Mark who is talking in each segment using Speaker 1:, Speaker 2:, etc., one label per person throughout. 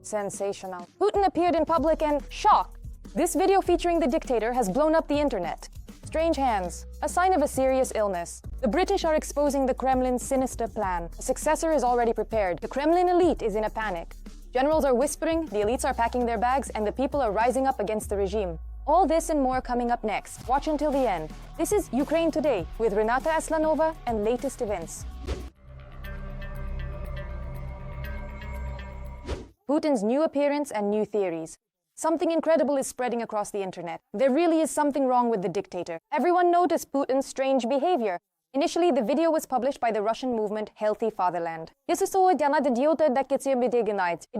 Speaker 1: Sensational. Putin appeared in public and shock. This video featuring the dictator has blown up the internet. Strange hands, a sign of a serious illness. The British are exposing the Kremlin's sinister plan. A successor is already prepared. The Kremlin elite is in a panic. Generals are whispering, the elites are packing their bags, and the people are rising up against the regime. All this and more coming up next. Watch until the end. This is Ukraine Today with Renata Aslanova and latest events. Putin's new appearance and new theories. Something incredible is spreading across the internet. There really is something wrong with the dictator. Everyone noticed Putin's strange behavior. Initially, the video was published by the Russian movement Healthy Fatherland. It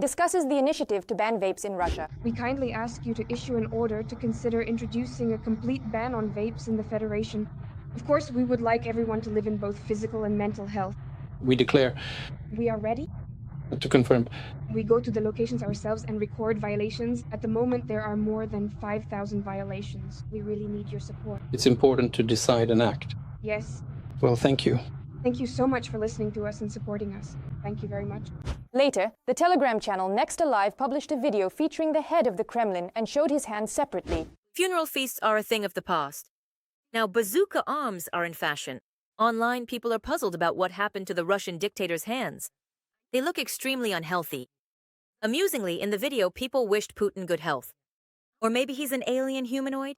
Speaker 1: discusses the initiative to ban vapes in Russia.
Speaker 2: We kindly ask you to issue an order to consider introducing a complete ban on vapes in the Federation. Of course, we would like everyone to live in both physical and mental health.
Speaker 3: We declare.
Speaker 2: We are ready.
Speaker 3: To confirm.
Speaker 2: We go to the locations ourselves and record violations. At the moment, there are more than 5,000 violations. We really need your support.
Speaker 3: It's important to decide and act.
Speaker 2: Yes.
Speaker 3: Well, thank you.
Speaker 2: Thank you so much for listening to us and supporting us. Thank you very much.
Speaker 1: Later, the Telegram channel Next Alive published a video featuring the head of the Kremlin and showed his hands separately.
Speaker 4: Funeral feasts are a thing of the past. Now, bazooka arms are in fashion. Online, people are puzzled about what happened to the Russian dictator's hands. They look extremely unhealthy. Amusingly, in the video, people wished Putin good health. Or maybe he's an alien humanoid?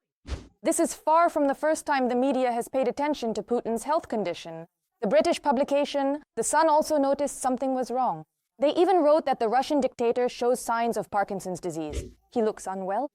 Speaker 1: This is far from the first time the media has paid attention to Putin's health condition. The British publication, The Sun, also noticed something was wrong. They even wrote that the Russian dictator shows signs of Parkinson's disease. He looks unwell.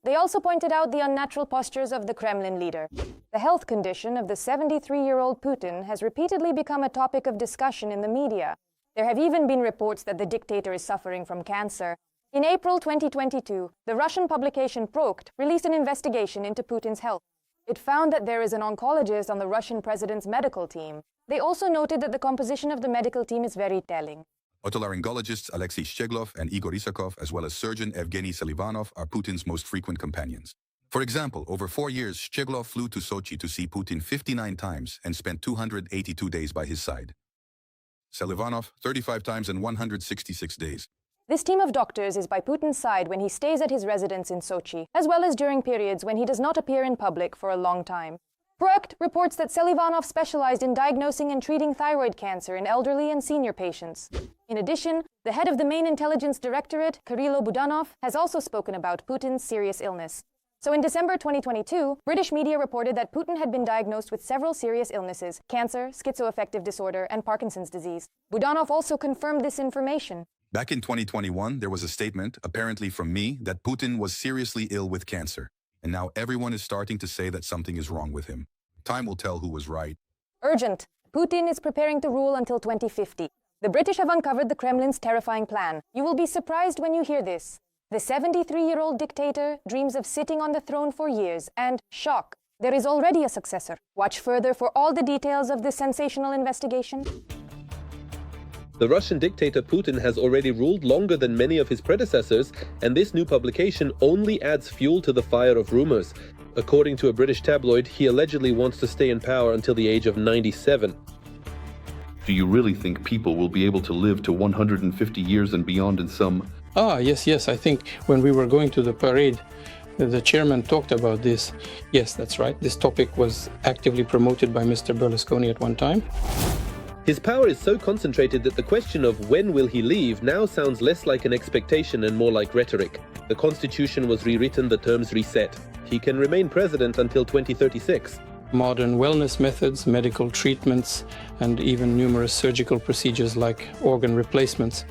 Speaker 1: They also pointed out the unnatural postures of the Kremlin leader. The health condition of the 73-year-old Putin has repeatedly become a topic of discussion in the media. There have even been reports that the dictator is suffering from cancer. In April 2022, the Russian publication Prokt released an investigation into Putin's health. It found that there is an oncologist on the Russian president's medical team. They also noted that the composition of the medical team is very telling.
Speaker 5: Otolaryngologists Alexei Shcheglov and Igor Isakov, as well as surgeon Evgeny Selivanov, are Putin's most frequent companions. For example, over 4 years, Shcheglov flew to Sochi to see Putin 59 times and spent 282 days by his side. Selivanov, 35 times and 166 days.
Speaker 1: This team of doctors is by Putin's side when he stays at his residence in Sochi, as well as during periods when he does not appear in public for a long time. Prokt reports that Selivanov specialized in diagnosing and treating thyroid cancer in elderly and senior patients. In addition, the head of the main intelligence directorate, Kirilo Budanov, has also spoken about Putin's serious illness. So in December 2022, British media reported that Putin had been diagnosed with several serious illnesses: cancer, schizoaffective disorder, and Parkinson's disease. Budanov also confirmed this information.
Speaker 5: Back in 2021, there was a statement, apparently from me, that Putin was seriously ill with cancer. And now everyone is starting to say that something is wrong with him. Time will tell who was right.
Speaker 1: Urgent. Putin is preparing to rule until 2050. The British have uncovered the Kremlin's terrifying plan. You will be surprised when you hear this. The 73-year-old dictator dreams of sitting on the throne for years, and shock, there is already a successor. Watch further for all the details of this sensational investigation.
Speaker 6: The Russian dictator Putin has already ruled longer than many of his predecessors, and this new publication only adds fuel to the fire of rumors. According to a British tabloid, he allegedly wants to stay in power until the age of 97.
Speaker 7: Do you really think people will be able to live to 150 years and beyond in some...
Speaker 3: Yes. I think when we were going to the parade, the chairman talked about this. Yes, that's right. This topic was actively promoted by Mr. Berlusconi at one time.
Speaker 6: His power is so concentrated that the question of when will he leave now sounds less like an expectation and more like rhetoric. The constitution was rewritten, the terms reset. He can remain president until 2036.
Speaker 3: Modern wellness methods, medical treatments, and even numerous surgical procedures like organ replacements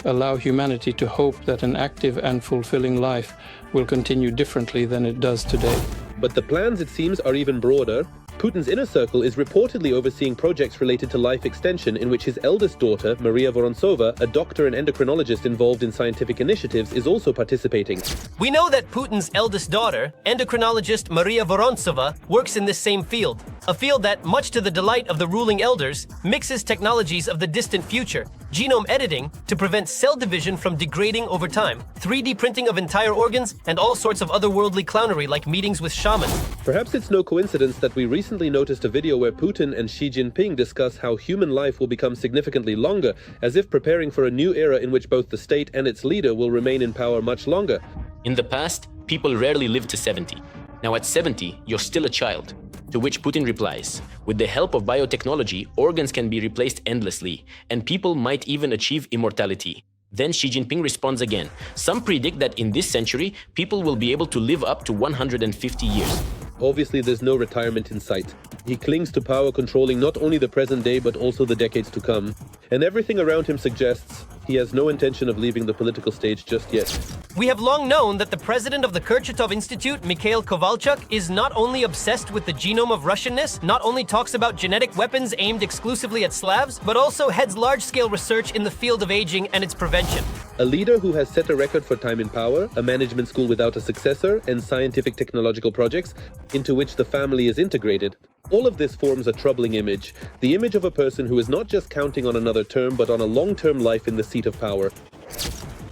Speaker 3: allow humanity to hope that an active and fulfilling life will continue differently than it does today.
Speaker 6: But the plans, it seems, are even broader. Putin's inner circle is reportedly overseeing projects related to life extension in which his eldest daughter, Maria Vorontsova, a doctor and endocrinologist involved in scientific initiatives, is also participating.
Speaker 8: We know that Putin's eldest daughter, endocrinologist Maria Vorontsova, works in this same field. a field that, much to the delight of the ruling elders, mixes technologies of the distant future, genome editing to prevent cell division from degrading over time, 3D printing of entire organs, and all sorts of otherworldly clownery like meetings with shamans.
Speaker 6: Perhaps it's no coincidence that we recently noticed a video where Putin and Xi Jinping discuss how human life will become significantly longer, as if preparing for a new era in which both the state and its leader will remain in power much longer.
Speaker 9: In the past, people rarely lived to 70. Now at 70, you're still a child. To which Putin replies, with the help of biotechnology, organs can be replaced endlessly, and people might even achieve immortality. Then Xi Jinping responds again, some predict that in this century, people will be able to live up to 150 years.
Speaker 6: Obviously, there's no retirement in sight. He clings to power, controlling not only the present day but also the decades to come. And everything around him suggests he has no intention of leaving the political stage just yet.
Speaker 8: We have long known that the president of the Kurchatov Institute, Mikhail Kovalchuk, is not only obsessed with the genome of Russianness, not only talks about genetic weapons aimed exclusively at Slavs, but also heads large-scale research in the field of aging and its prevention.
Speaker 6: A leader who has set a record for time in power, a management school without a successor, and scientific technological projects into which the family is integrated. All of this forms a troubling image, the image of a person who is not just counting on another term, but on a long-term life in the seat of power.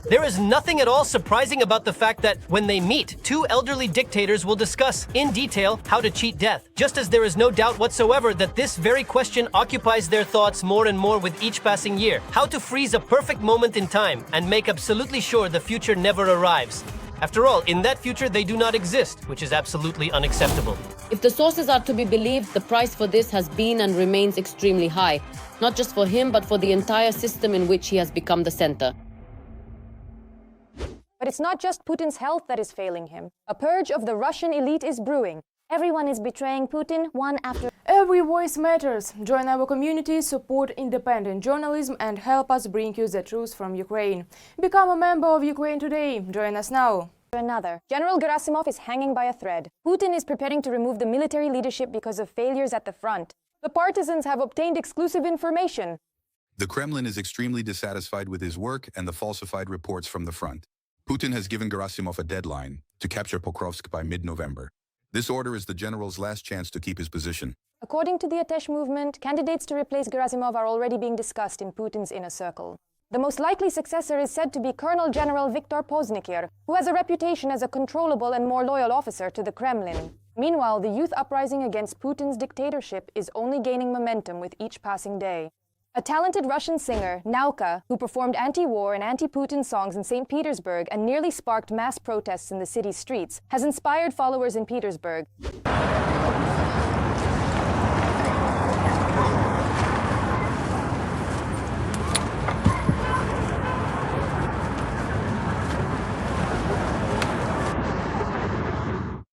Speaker 8: There is nothing at all surprising about the fact that when they meet, two elderly dictators will discuss in detail how to cheat death, just as there is no doubt whatsoever that this very question occupies their thoughts more and more with each passing year. How to freeze a perfect moment in time and make absolutely sure the future never arrives. After all, in that future they do not exist, which is absolutely unacceptable.
Speaker 10: If the sources are to be believed, the price for this has been and remains extremely high, not just for him, but for the entire system in which he has become the center.
Speaker 1: But it's not just Putin's health that is failing him. A purge of the Russian elite is brewing. Everyone is betraying Putin, one after.
Speaker 11: Every voice matters. Join our community, support independent journalism, and help us bring you the truth from Ukraine. Become a member of Ukraine Today. Join us now.
Speaker 1: Another. General Gerasimov is hanging by a thread. Putin is preparing to remove the military leadership because of failures at the front. The partisans have obtained exclusive information.
Speaker 5: The Kremlin is extremely dissatisfied with his work and the falsified reports from the front. Putin has given Gerasimov a deadline to capture Pokrovsk by mid-November. This order is the general's last chance to keep his position.
Speaker 1: According to the Atesh movement, candidates to replace Gerasimov are already being discussed in Putin's inner circle. The most likely successor is said to be Colonel General Viktor Poznikir, who has a reputation as a controllable and more loyal officer to the Kremlin. Meanwhile, the youth uprising against Putin's dictatorship is only gaining momentum with each passing day. A talented Russian singer, Nauka, who performed anti-war and anti-Putin songs in St. Petersburg and nearly sparked mass protests in the city's streets, has inspired followers in Petersburg.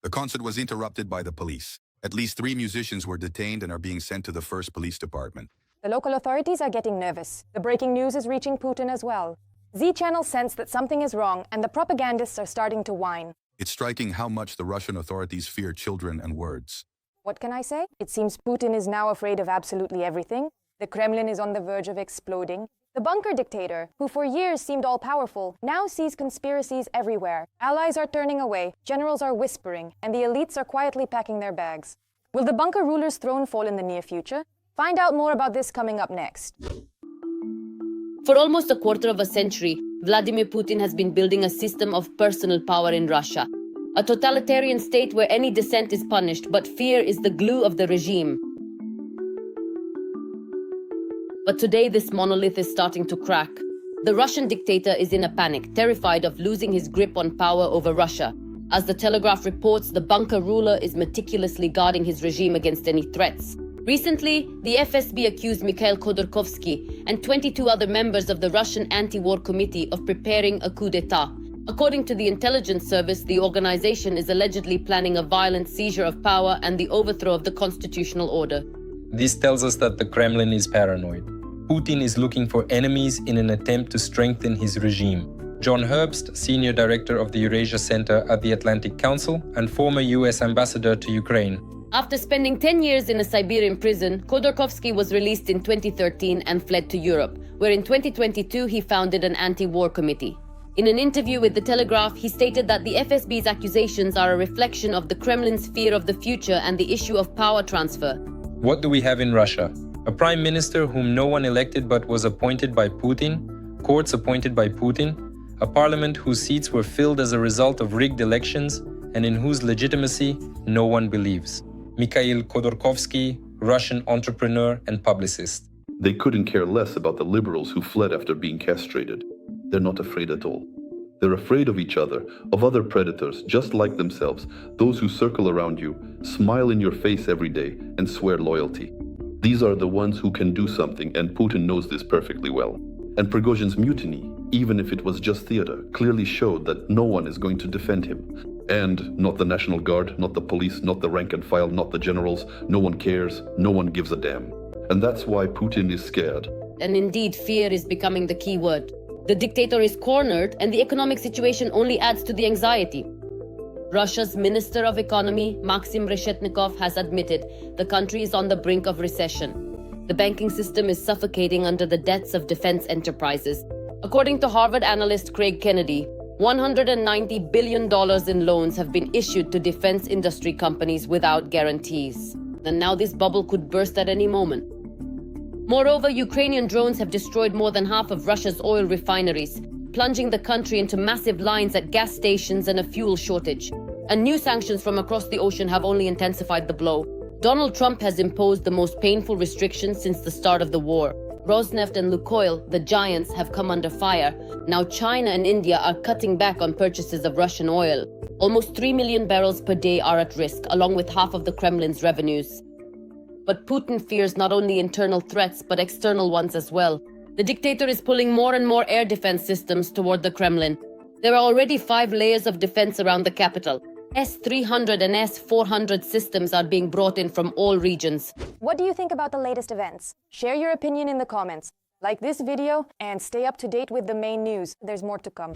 Speaker 5: The concert was interrupted by the police. At least 3 musicians were detained and are being sent to the 1st Police Department.
Speaker 1: The local authorities are getting nervous. The breaking news is reaching Putin as well. Z channels sense that something is wrong, and the propagandists are starting to whine.
Speaker 5: It's striking how much the Russian authorities fear children and words.
Speaker 1: What can I say? It seems Putin is now afraid of absolutely everything. The Kremlin is on the verge of exploding. The bunker dictator, who for years seemed all-powerful, now sees conspiracies everywhere. Allies are turning away, generals are whispering, and the elites are quietly packing their bags. Will the bunker ruler's throne fall in the near future? Find out more about this coming up next.
Speaker 10: For almost a quarter of a century, Vladimir Putin has been building a system of personal power in Russia. A totalitarian state where any dissent is punished, but fear is the glue of the regime. But today this monolith is starting to crack. The Russian dictator is in a panic, terrified of losing his grip on power over Russia. As the Telegraph reports, the bunker ruler is meticulously guarding his regime against any threats. Recently, the FSB accused Mikhail Khodorkovsky and 22 other members of the Russian anti-war committee of preparing a coup d'etat. According to the intelligence service, the organization is allegedly planning a violent seizure of power and the overthrow of the constitutional order.
Speaker 12: This tells us that the Kremlin is paranoid. Putin is looking for enemies in an attempt to strengthen his regime. John Herbst, Senior Director of the Eurasia Center at the Atlantic Council and former US Ambassador to Ukraine.
Speaker 10: After spending 10 years in a Siberian prison, Khodorkovsky was released in 2013 and fled to Europe, where in 2022 he founded an anti-war committee. In an interview with The Telegraph, he stated that the FSB's accusations are a reflection of the Kremlin's fear of the future and the issue of power transfer.
Speaker 12: What do we have in Russia? A prime minister whom no one elected but was appointed by Putin, courts appointed by Putin, a parliament whose seats were filled as a result of rigged elections and in whose legitimacy no one believes. Mikhail Khodorkovsky, Russian entrepreneur and publicist.
Speaker 7: They couldn't care less about the liberals who fled after being castrated. They're not afraid at all. They're afraid of each other, of other predators, just like themselves, those who circle around you, smile in your face every day, and swear loyalty. These are the ones who can do something, and Putin knows this perfectly well. And Prigozhin's mutiny, even if it was just theater, clearly showed that no one is going to defend him. And not the National Guard, not the police, not the rank and file, not the generals. No one cares, no one gives a damn. And that's why Putin is scared.
Speaker 10: And indeed, fear is becoming the key word. The dictator is cornered, and the economic situation only adds to the anxiety. Russia's Minister of Economy, Maxim Reshetnikov, has admitted the country is on the brink of recession. The banking system is suffocating under the debts of defense enterprises. According to Harvard analyst Craig Kennedy, $190 billion in loans have been issued to defense industry companies without guarantees. And now this bubble could burst at any moment. Moreover, Ukrainian drones have destroyed more than half of Russia's oil refineries, plunging the country into massive lines at gas stations and a fuel shortage. And new sanctions from across the ocean have only intensified the blow. Donald Trump has imposed the most painful restrictions since the start of the war. Rosneft and Lukoil, the giants, have come under fire. Now China and India are cutting back on purchases of Russian oil. Almost 3 million barrels per day are at risk, along with half of the Kremlin's revenues. But Putin fears not only internal threats, but external ones as well. The dictator is pulling more and more air defense systems toward the Kremlin. There are already 5 layers of defense around the capital. S-300 and S-400 systems are being brought in from all regions.
Speaker 1: What do you think about the latest events? Share your opinion in the comments. Like this video and stay up to date with the main news. There's more to come.